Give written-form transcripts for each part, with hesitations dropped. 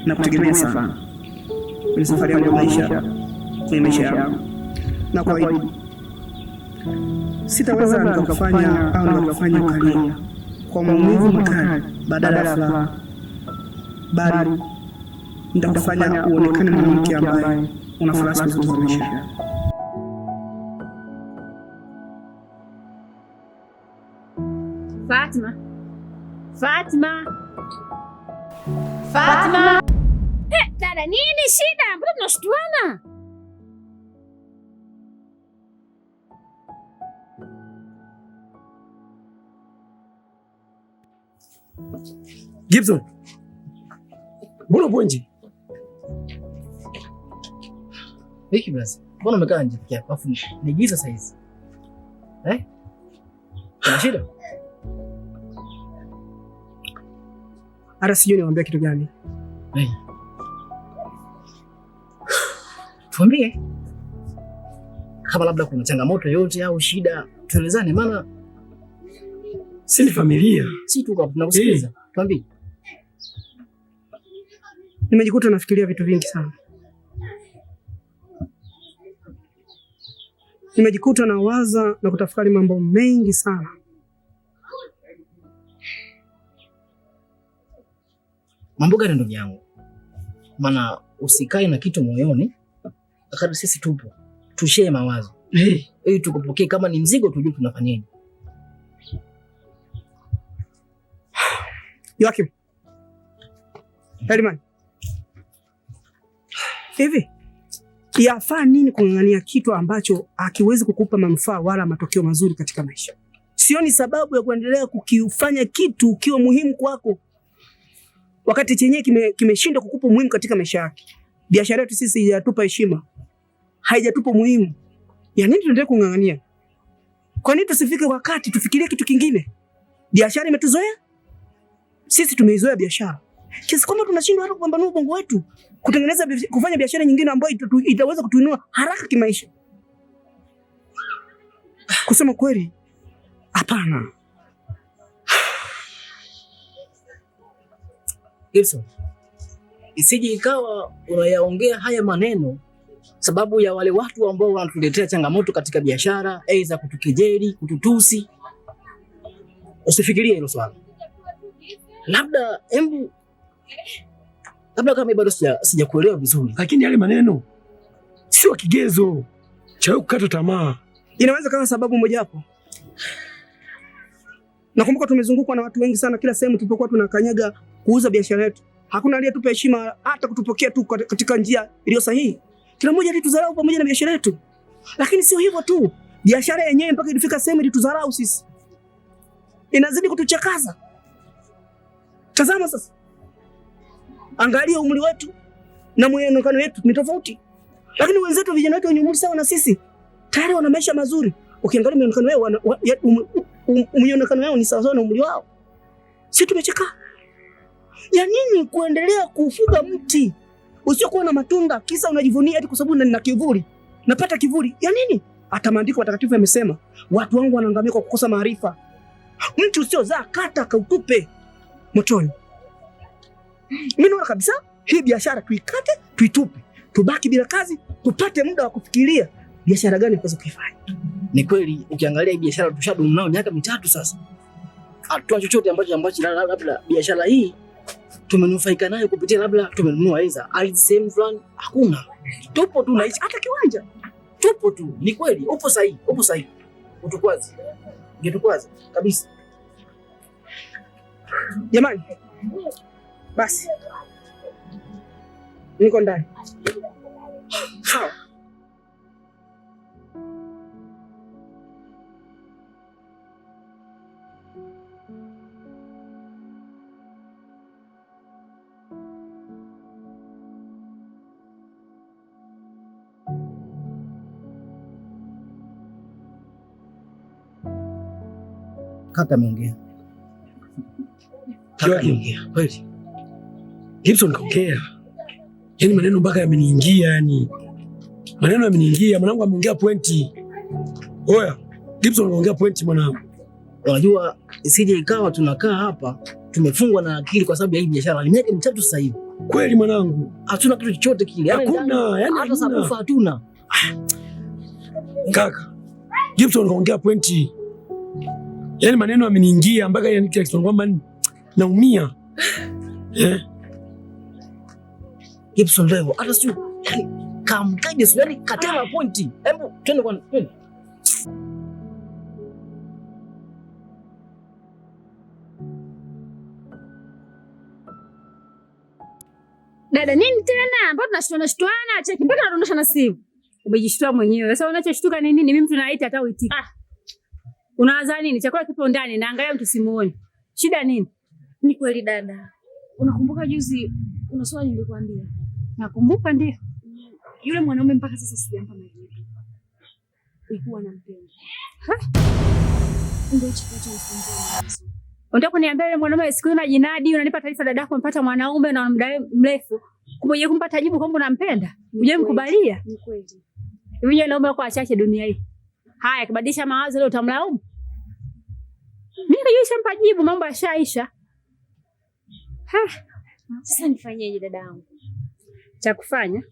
na kutegemea sana kwenye safari yangu ya maisha, kwenye maisha yangu, na kwa hiyo sitaweza nikakufanya au nikakufanya ukalia kwa maumivu makali badala ya furaha, bali nitakufanya uonekane mwanamke ambaye una furaha siku zote za maisha. Fatma, Fatma, Fatma. Dada, nini shida? Mbona tunashtuana? Gibson, mbona ponje? Wiki blaza, mbona umekaa nje peke yako? Afu ni giza saa hizi. Kuna shida? Hata sijui niwaambia kitu gani. Tuambie. Kama labda kuna changamoto yoyote au shida, tuelezane, maana si ni familia. Si tu kwa tunakusikiliza. Tuambie. Nimejikuta nafikiria vitu vingi sana. Nimejikuta nawaza na kutafakari mambo mengi sana. Mambo gani ndugu yangu? Maana usikae na kitu moyoni, akati sisi tupo. Tushare mawazo. Ili tukupokee kama ni mzigo tujue tunafanyaje. Joakim. Herman. Hivi yafaa nini kung'ang'ania kitu ambacho hakiwezi kukupa manufaa wala matokeo mazuri katika maisha? Sioni sababu ya kuendelea kukifanya kitu kiwe muhimu kwako wakati chenyewe kimeshindwa kukupa muhimu katika maisha yake. Biashara yetu sisi haijatupa heshima, haijatupa muhimu. Ya nini tuendelee kung'ang'ania? Kwa nini tusifike wakati tufikirie kitu kingine? Biashara imetuzoea? Sisi tumeizoea biashara kiasi kwamba tunashindwa hata kupambanua ubongo wetu kufanya biashara nyingine ambayo itaweza kutuinua haraka kimaisha. Kusema kweli, hapana. Gibson, isije ikawa unayaongea haya maneno sababu ya wale watu ambao wanatuletea changamoto katika biashara, aidha kutukejeli, kututusi. Usifikirie hilo swala. Labda kama bado sijakuelewa vizuri, lakini yale maneno sio kigezo cha kukata tamaa. Inaweza kama sababu moja hapo. Nakumbuka tumezungukwa na watu wengi sana kila sehemu tulipokuwa tunakanyaga kuuza biashara yetu. Hakuna aliyetupa heshima hata kutupokea tu katika njia iliyo sahihi. Kila mmoja alitudharau pamoja na biashara yetu. Lakini sio hivyo tu. Biashara yenyewe mpaka ilifika sehemu ilitudharau sisi. Inazidi kutuchakaza. Tazama sasa. Angalia umri wetu na muonekano wetu ni tofauti. Lakini wenzetu vijana wetu wenye umri sawa na sisi tayari wana maisha mazuri. Ukiangalia muonekano wao muonekano wao ni sawa na umri wao. Sisi tumechoka. Ya nini kuendelea kufuga mti usiokuwa na matunda kisa unajivunia eti kwa sababu nina kivuli? Napata kivuli. Ya nini? Hata maandiko matakatifu yamesema watu wangu wanaangamia kwa kukosa maarifa. Mtu usiozaa kata kautupe motoni. Mimi naona kabisa hii biashara tuikate, tuitupe. Tubaki bila kazi, tupate muda wa kufikiria biashara gani tunaweza kuifanya. Ni kweli ukiangalia hii biashara tushadumu nayo miaka 3 sasa. Hatuna chochote ambacho labda biashara hii tumenufaika nayo kupitia labda tumenunua ardhi sehemu fulani. Hakuna. Tupo tu naishi hata kiwanja. Tupo tu. Ni kweli upo sahihi. Utukwazi. Ungetukwaza kabisa. Jamani. Basi. Niko ndani. Sawa. Kaka ameongea. Kweli. Gibson kaongea. Yaani maneno mpaka yameniingia yani. Maneno yameniingia, mwanangu ameongea pointi. Oya, Gibson kaongea pointi mwanangu. Unajua isije ikawa tunakaa hapa tumefungwa na akili kwa sababu ya hii biashara. Ni miaka 3 sasa hivi. Kweli mwanangu. Hatuna kitu chochote kile. Hakuna, yani hata sabufa hatuna. Kaka, Gibson kaongea pointi. Yaani maneno ameniingia mpaka yani kila kitu kwamba naumia. Gibson leo hata sio yani kamkaje sio yani katema pointi. Hebu twende kwa twende. Dada nini tena? Mbona tunashtuana? Cheki mpaka anadondosha na simu. Umejishtua mwenyewe. Sasa unachoshtuka ni nini? Mimi tunaita hata uitiki. Unawaza nini? Chakula kipo ndani na angalia mtu simuone. Shida nini? Ni kweli dada. Unakumbuka juzi kuna swali nilikwambia? Nakumbuka ndio. Yule mwanaume mpaka sasa sijampa majibu. Nilikuwa nampenda. Ndio chikacho msingi. Unataka kuniambia yule mwanaume siku hiyo jinadi unanipa taarifa dadako amepata mwanaume na muda mrefu. Kumbe kumpata jibu kwamba unampenda. Uje mkubalia? Ni kweli. Hivi naomba kwa achache dunia hii. Haya kibadilisha mawazo leo utamlaumu? Mimi nishampa jibu mambo yashaisha. Sasa nifanyeje dadangu? Cha kufanya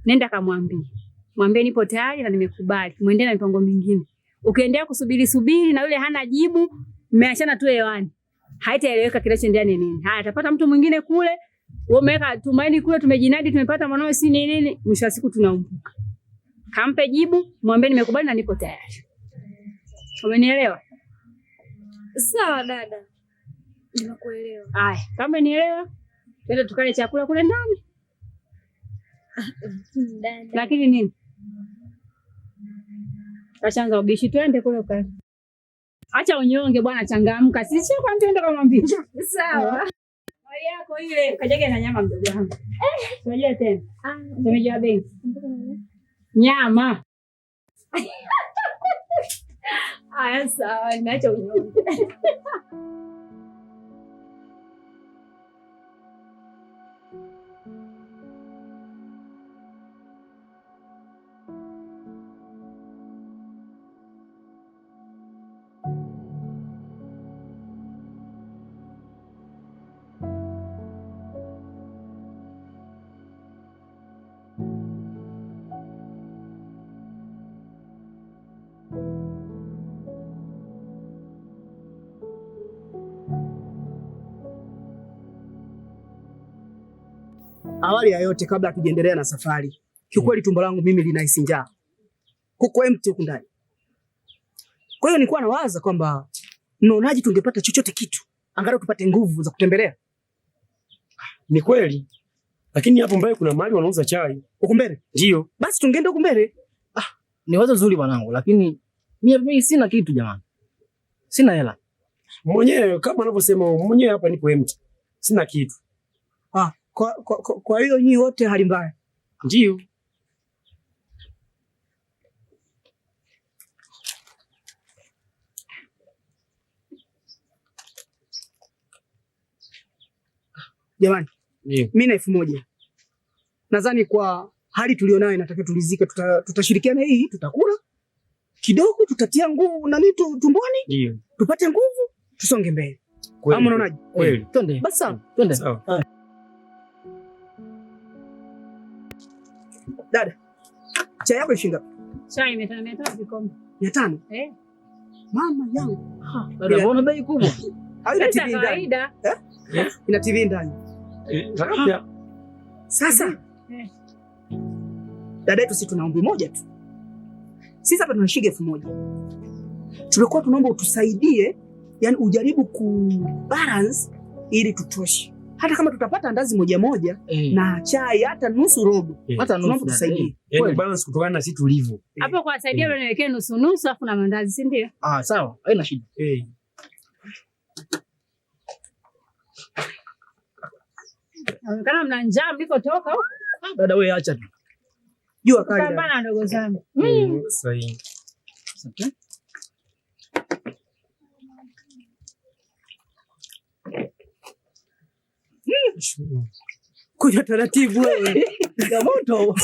nenda kamwambie. Mwambie nipo tayari na nimekubali. Muendelee na mipango mingine. Ukiendelea kusubiri na yule hana jibu, mmeachana tu hewani. Haitaeleweka kinachoendelea ni nini. Haya atapata mtu mwingine kule. Wewe umeweka tumaini kule tumejinadi tumepata mwanao si nini. Mwisho wa siku tunaumbuka. Kampe jibu, mwambie nimekubali na nipo tayari. Umenielewa? Sawa dada. Nimekuelewa. Haya, kama nielewa, twende tukale chakula kule ndani. Dada. Lakini nini? Kachanza ubishi twende kule ukale. Acha unyonge bwana changamka. Sisi kwa twende kama mbili. Sawa. Hali yako ile kajage na nyama mdogo wangu. Unajua tena? Tumejua benki. Nyama. Aya sawa, niacha unyonge. Awali ya yote kabla hatujaendelea na safari, kiukweli tumbo langu mimi linahisi njaa. Kuko empty huko ndani. Kwa hiyo nilikuwa nawaza kwamba mnaonaje tungepata chochote kitu, angalau tupate nguvu za kutembelea. Ni kweli. Lakini hapo mbele kuna mahali wanauza chai. Huko mbele? Ndio. Basi tungeenda huko mbele. Ni wazo zuri mwanangu, lakini mimi sina kitu jamani. Sina hela. Mwenyewe kama anavyosema mwenyewe hapa nipo empty. Sina kitu. Kwa hiyo nyinyi wote hali mbaya. Ndio. Jamani, mimi na 1000. Nadhani kwa hali tulionayo inatakiwa tulizike, tutashirikiana hii, tutakula kidogo, tutatia nguvu na nini tumboni. Ndio. Tupate nguvu, tusonge mbele. Ama unaonaje? Kweli. Twende. Basi sawa. Twende. Sawa. Dada, chai yako ishinga? Chai 500 vikombe. 500? Mama yangu. Dada, mbona bei kubwa? Haina TV ndani. Ina TV ndani. Sasa. Dada yetu sisi tuna ombi moja tu. Sisi hapa tuna shilingi 1000. Tulikuwa tunaomba utusaidie, yani ujaribu kubalance ili tutoshe. Hata kama tutapata andazi moja na chai hata nusu robo, hata nusu tusaidie. Yaani balance kutokana na sisi tulivyo. Hapo kwa saidia leo niwekee nusu afu na mandazi, si ndio? Sawa, haina shida. Kama mna njaa mlikotoka huko. Dada wewe acha tu. Jua kali. Pambana ndogo zangu. Sahihi. Asante. Kuja taratibu wewe. Moto.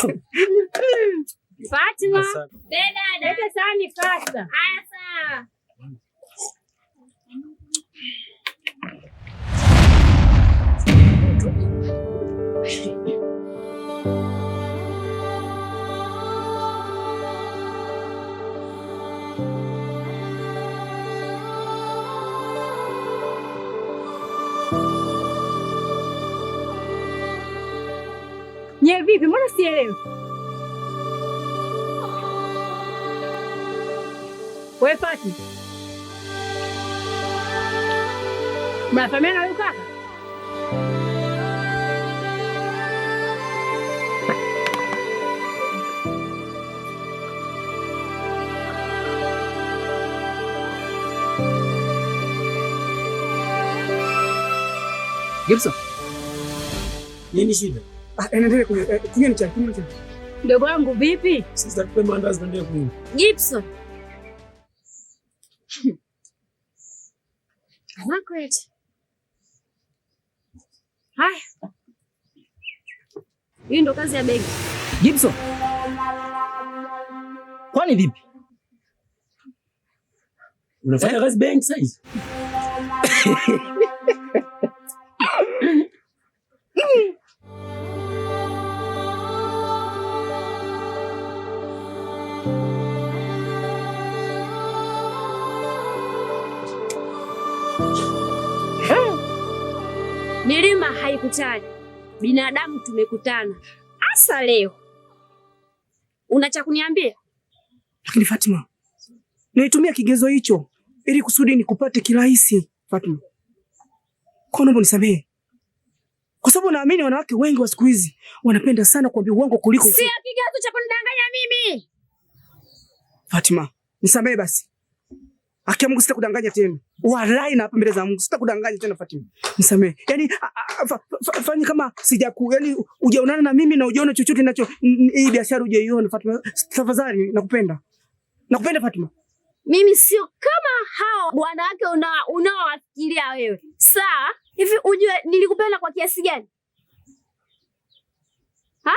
Fatima. Dada, leta sahani fasta. Haya sawa. vipi? Mbona sielewi? Wewe Fatma, mnafahamiana na huyu kaka? Gibson. Nini shida? Endelea kunywa chai. Ndugu wangu vipi? Sasa tupe mandazi ndio kunywa. Gibson. Margaret. Haya. Hii ndo kazi ya benki. Gibson. Kwani vipi? Unafanya kazi benki sasa? Milima haikutani, binadamu tumekutana. Asa leo una cha kuniambia? Lakini Fatima, naitumia kigezo hicho ili kusudi nikupate kirahisi. Fatima, kwa nini unisamehe? Kwa sababu naamini wanawake wengi wa siku hizi wanapenda sana kuambia uongo kuliko. Sio kigezo cha kunidanganya mimi. Fatima, nisamehe basi. Akia Mungu sitakudanganya tena. Wallahi na hapa mbele za Mungu sitakudanganya tena Fatima. Nisamehe. Yaani fanya kama yaani hujaonana na mimi na hujaona chochote ninacho hii biashara hujaiona Fatima. Tafadhali nakupenda. Nakupenda Fatima. Mimi sio kama hao wanawake unaowafikiria wewe. Sawa? Hivi ujue nilikupenda kwa kiasi gani? Ha?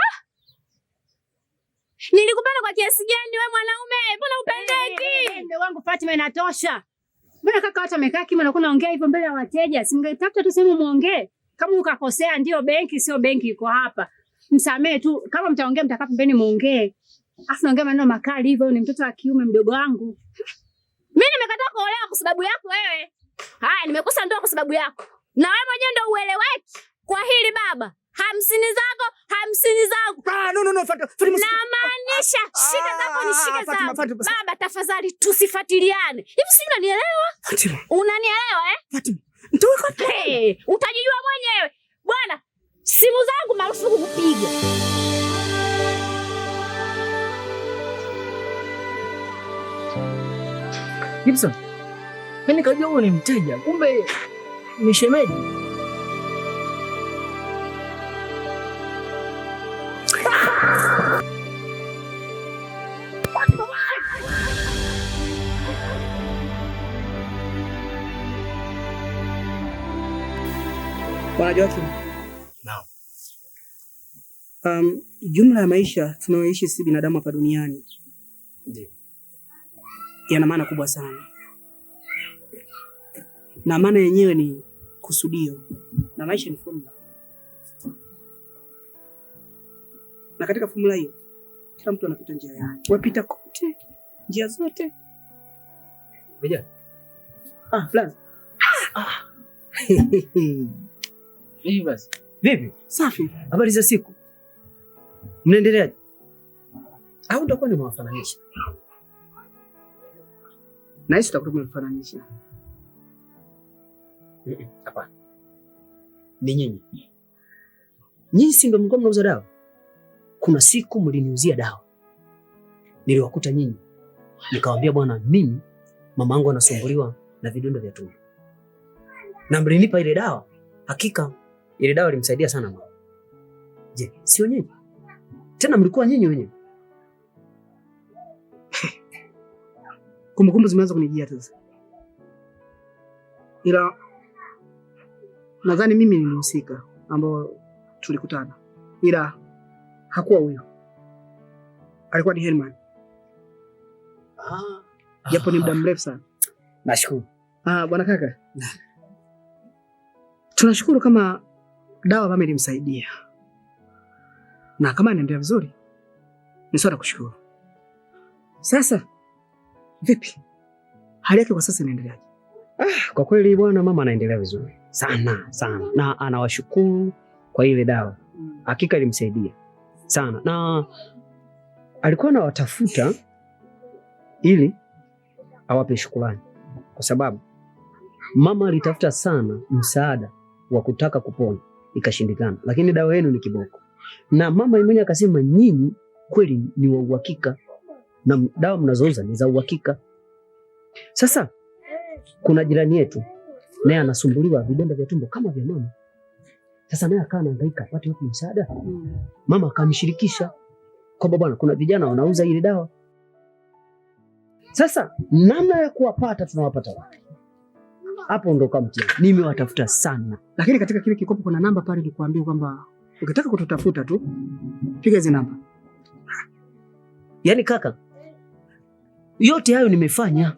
Nilikupenda kwa kiasi gani wewe mwanaume? Mbona upendeki? Ndio wangu Fatima, inatosha. Mbona kaka watu wamekaa kimya na kuna ongea hivyo mbele ya wateja? Singetafuta tu sehemu muongee. Kama ukakosea ndio benki sio benki iko hapa. Msamee tu. Kama mtaongea mtakaa pembeni muongee. Afu naongea maneno makali hivyo, ni mtoto wa kiume mdogo wangu. Mimi nimekataa kuolewa kwa sababu yako wewe. Haya, nimekosa ndoa kwa sababu yako. Na wewe mwenyewe ndio ueleweki kwa hili baba. 50 zako, 50 zangu. No, Fatima. Namaanisha shika zako ni shika zangu. Baba tafadhali tusifuatiliane. Hivi si unanielewa? Fatima. Unanielewa Fatima. Nitaweka. Utajijua mwenyewe. Bwana, simu zangu marufuku kupiga. Gibson. Mimi nikajua wewe ni mteja, kumbe ni shemeji. Bwana Joakim. Naam. Jumla ya maisha tunayoishi sisi binadamu hapa duniani ndio yana maana kubwa sana, na maana yenyewe ni kusudio, na maisha ni formula, na katika formula hiyo kila mtu anapita njia yake. Wapita kote njia zote. Vijana. Flash. Hivi basi. Vipi? Safi. Habari za siku? Mnaendeleaje? Au utakuwa ni mwafananisha? Na hisi tutakuwa tumefananisha. Hapana. Ni nyinyi. Nyinyi si ndio mlikuwa mnauza dawa? Kuna siku mliniuzia dawa. Niliwakuta nyinyi. Nikamwambia bwana, mimi mama yangu anasumbuliwa na vidonda vya tumbo. Na mlinipa ile dawa. Hakika ile dawa ilimsaidia sana mama. Je, sio nyinyi? Tena mlikuwa nyinyi wenyewe. Kumbukumbu zimeanza kunijia sasa. Ila nadhani mimi nilihusika ambao tulikutana. Ila hakuwa huyo. Alikuwa ni Herman. Japo ni muda mrefu sana. Nashukuru. Bwana kaka. Tunashukuru kama dawa mama ilimsaidia. Na kama anaendelea vizuri, ni sawa kushukuru. Sasa vipi? Hali yake kwa sasa inaendeleaje? Kwa kweli bwana, mama anaendelea vizuri sana sana, na anawashukuru kwa ile dawa. Hakika ilimsaidia. sana, na alikuwa anawatafuta ili awape shukrani, kwa sababu mama alitafuta sana msaada wa kutaka kupona ikashindikana, lakini dawa yenu ni kiboko. Na mama mwenyewe akasema nyinyi kweli ni wa uhakika na dawa mnazouza ni za uhakika. Sasa kuna jirani yetu naye anasumbuliwa vidonda vya tumbo kama vya mama. Sasa naye akawa anahangaika apate wapi msaada. Mama akamshirikisha kwamba bwana, kuna vijana wanauza ile dawa. Sasa namna ya kuwapata tunawapata wapi? Hapo ndo kamtia. Nimewatafuta sana. Lakini katika kile kikopo kuna namba pale nilikwambia kwamba ukitaka kututafuta tu piga hizo namba. Yaani kaka, yote hayo nimefanya.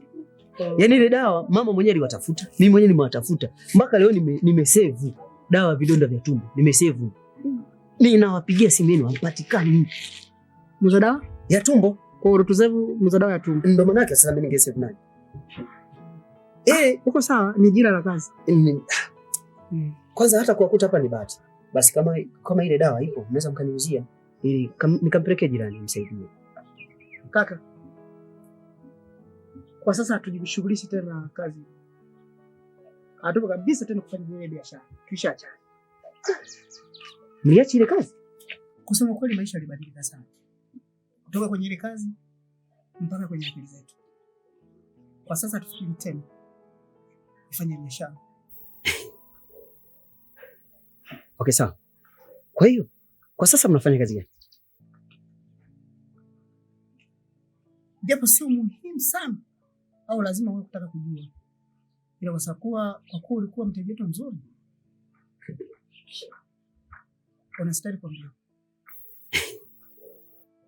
Yaani ile dawa mama mwenyewe aliwatafuta, mimi mwenyewe nimewatafuta. Mpaka leo nimesave dawa vidonda vya tumbo. Nimesave. Ninawapigia simu yenu hampatikani. Mza dawa ya tumbo. Kwa hiyo tuzevu mza dawa ya tumbo. Ndio maana yake sasa mimi ningesave naye. Uko sawa, ni jira la kazi. Kwanza hata kuwakuta hapa ni bahati. Basi kama ile dawa ipo, mnaweza mkaniuzia ili nikampelekea jirani msaidie. Kaka, kwa sasa hatujishughulishi tena na kazi. Hatupo kabisa tena kufanya ile biashara. Tuishaacha. Mliacha ile kazi? Kusema kweli maisha yalibadilika sana. Kutoka kwenye ile kazi mpaka kwenye akili zetu. Kwa sasa tufikiri tena kufanya biashara. Okay, sawa. Kwa hiyo kwa sasa mnafanya kazi gani? Japo sio muhimu sana au lazima wewe kutaka kujua. Ila kwa sababu kwa kuwa ulikuwa mteja wetu mzuri. Unastahili kuambia.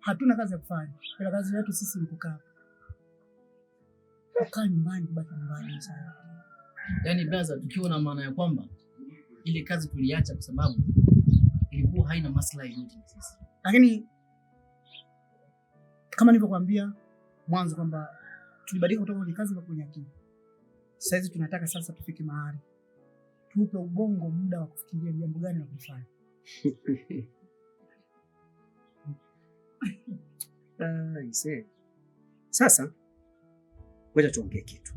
Hatuna kazi ya kufanya. Ila kazi yetu sisi ni kukaa. Kukaa nyumbani, kubaki nyumbani sana. Yaani brother, tukiwa na maana ya kwamba ile kazi tuliacha kwa sababu ilikuwa haina maslahi yote sisi. Lakini kama nilivyokuambia mwanzo kwamba tulibadilika kutoka kwenye kazi kwenye akili. Sasa tunataka sasa tufike mahali tupe ubongo muda wa kufikiria jambo gani la kufanya. Sasa ngoja tuongee kitu.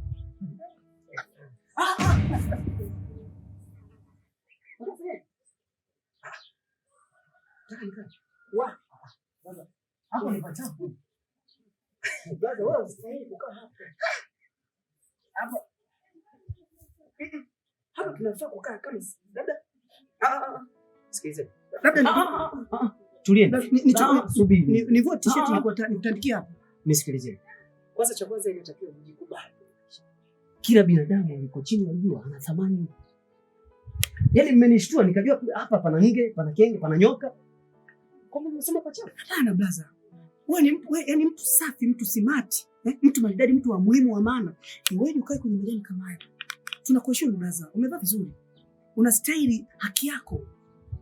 Hapo ni pachafu. Brother, wewe usitahili kukaa hapa. Hapa tunafaa kukaa kama labda Sikilize. labda Tulieni. Subiri. Nivue t-shirt nikutandikia hapa. Nisikilize. Kwanza cha kwanza inatakiwa mjikubali. Kila binadamu yuko chini ya jua ana thamani. Yaani mmenishtua nikajua hapa pana nge, pana kenge, pana nyoka. Kwa nini unasema pachafu? Hapana brother. Wewe ni mtu safi, mtu simati, mtu maridadi, mtu wa muhimu wa maana. Ni wewe ukae kwenye majani kama haya. Tunakuheshimu brother. Umevaa vizuri. Una style haki yako.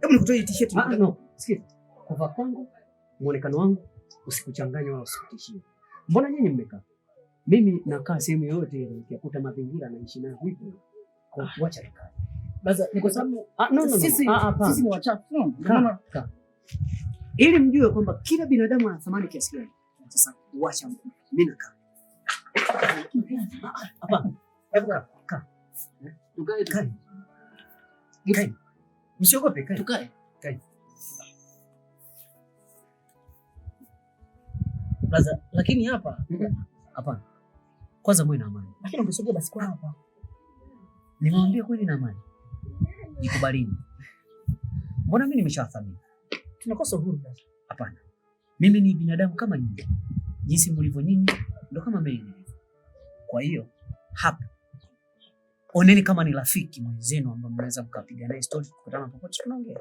Hebu nikutoe t-shirt. No. Sikia. Kuvaa kwangu, muonekano wangu usikuchanganye wala usikutishie. Mbona nyinyi mmekaa? Mimi nakaa sehemu yoyote ile nikikuta mazingira naishi nayo vipi? Kwa kuacha nikae. Brother, ni kwa sababu sisi ni wachafu. Kaa. Ili mjue kwamba kila binadamu ana thamani kiasi gani. Sasa uacha mimi nakaa. Hapa. Hebu kaa. Tukae. Kae. Msiogope, kae. Tukae. Kae. Brother, lakini hapa hapana. Kwanza mwe na amani. Lakini ungesogea basi kwa hapa. Nimwambia kweli na amani. Nikubalini. Mbona mimi nimeshawathamini? Tunakosa uhuru basi. Hapana. Mimi ni binadamu kama nyinyi. Jinsi mlivyo nyinyi ndio kama mimi nilivyo. Kwa hiyo hapa oneni kama ni rafiki mwenzenu ambaye mnaweza mkapiga naye story tukutana popote tunaongea.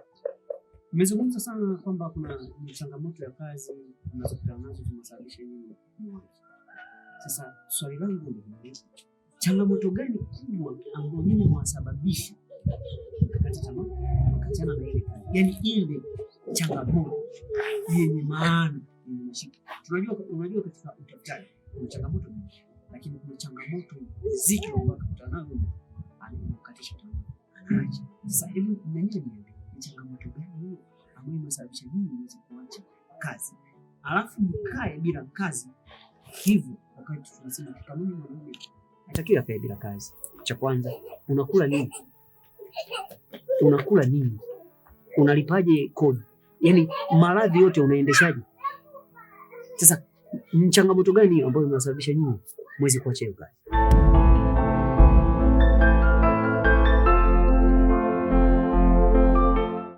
Nimezungumza sana kwamba kuna changamoto ya kazi unazokutana nazo zinasababisha nini. Sasa swali langu ni changamoto gani kubwa ambayo nyinyi mwasababisha mkakata tamaa mkachana na ile kazi? Yaani ile changamoto yenye maana yenye mashiko. Unajua katika utafutaji kuna changamoto nyingi, lakini kuna changamoto nzito ambayo unakutana nayo anakatisha tamaa. Sasa hebu nyinyi niambie ni changamoto gani hiyo ambayo inasababisha nyinyi mweze kuacha kazi, alafu mkae bila kazi. Hivyo wakati tunasema kanuni, mwanaume anatakiwa akae bila kazi. Cha kwanza, unakula nini? Unakula nini? Unalipaje kodi? Yaani maradhi yote unaendeshaje? Sasa changamoto gani ambayo inasababisha nyinyi mwezi kuacha hiyo kazi?